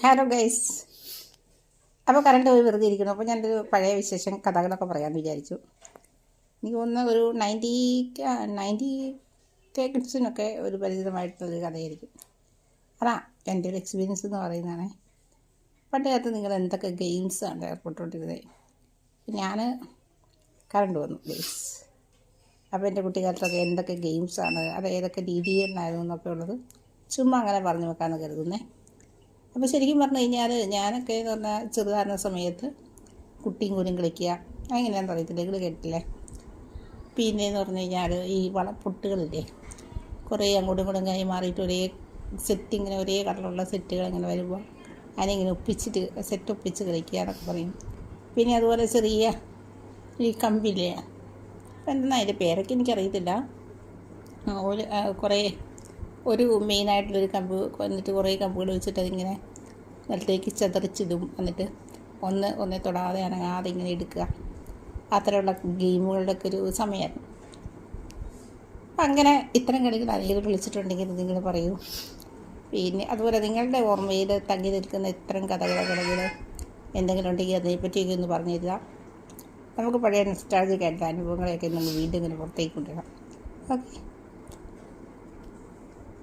Hello guys. അപ്പോൾ current പോയി വെറുതെ ഇരിക്കണം. അപ്പോൾ ഞാനൊരു പഴയ വിശേഷം കഥകളൊക്കെ പറയാമെന്ന് വിചാരിച്ചു. എനിക്ക് തോന്നുന്ന ഒരു 90 കിഡ്സിനൊക്കെ ഒരു പരിചിതമായിട്ടുള്ളൊരു കഥയായിരിക്കും. അതാ എൻ്റെ ഒരു എക്സ്പീരിയൻസ് എന്ന് പറയുന്നതാണ്. പണ്ട് കാലത്ത് നിങ്ങൾ എന്തൊക്കെ ഗെയിംസാണ് ഏർപ്പെട്ടുകൊണ്ടിരുന്നത്. ഞാൻ കറണ്ട് വന്നു ഗൈസ്. അപ്പോൾ എൻ്റെ കുട്ടിക്കാലത്തൊക്കെ എന്തൊക്കെ ഗെയിംസാണ്, അത് ഏതൊക്കെ രീതികളിലായിരുന്നു എന്നൊക്കെ ഉള്ളത് ചുമ്മാ അങ്ങനെ പറഞ്ഞു വെക്കാമെന്ന് കരുതുന്നേ. അപ്പോൾ ശരിക്കും പറഞ്ഞു കഴിഞ്ഞാൽ ഞാനൊക്കെ എന്ന് പറഞ്ഞാൽ ചെറുതായിരുന്ന സമയത്ത് കുട്ടിയും കൂരും കളിക്കുക അങ്ങനെയാണെന്ന് അറിയത്തില്ല, നിങ്ങൾ കേട്ടില്ലേ. പിന്നെയെന്ന് പറഞ്ഞു കഴിഞ്ഞാൽ ഈ വളപ്പൊട്ടുകളില്ലേ, കുറേ അങ്ങോട്ടും ഇങ്ങോട്ടും കൈ മാറിയിട്ട് ഒരേ സെറ്റ്, ഇങ്ങനെ ഒരേ കളറുള്ള സെറ്റുകൾ ഇങ്ങനെ വരുമ്പോൾ അതിനിങ്ങനെ ഒപ്പിച്ചിട്ട് സെറ്റ് ഒപ്പിച്ച് കളിക്കുക എന്നൊക്കെ പറയും. പിന്നെ അതുപോലെ ചെറിയ ഈ കമ്പില്ലേ, എന്തെന്നാ അതിൻ്റെ പേരൊക്കെ എനിക്കറിയത്തില്ല. കുറേ ഒരു മെയിനായിട്ടുള്ളൊരു കമ്പ് എന്നിട്ട് കുറേ കമ്പുകൾ വെച്ചിട്ട് അതിങ്ങനെ നിലത്തേക്ക് ചെതറിച്ചിടും. എന്നിട്ട് ഒന്നേ തൊടാതെ അനങ്ങാതെ ഇങ്ങനെ എടുക്കുക. അത്തരമുള്ള ഗെയിമുകളുടെയൊക്കെ ഒരു സമയമായിരുന്നു. അപ്പം അങ്ങനെ ഇത്തരം കളികൾ ആരെങ്കിലും കളിച്ചിട്ടുണ്ടെങ്കിൽ നിങ്ങൾ പറയൂ. പിന്നെ അതുപോലെ നിങ്ങളുടെ ഓർമ്മയിൽ തങ്ങി നിൽക്കുന്ന ഇത്തരം കളികൾ എന്തെങ്കിലും ഉണ്ടെങ്കിൽ അതിനെപ്പറ്റിയൊക്കെ ഒന്ന് പറഞ്ഞു തരിക. നമുക്ക് പഴയ നൊസ്റ്റാൾജിക് ആയിട്ടുള്ള അനുഭവങ്ങളെയൊക്കെ നമ്മൾ വീണ്ടും ഇങ്ങനെ പുറത്തേക്ക് കൊണ്ടുവരാം. ഓക്കെ.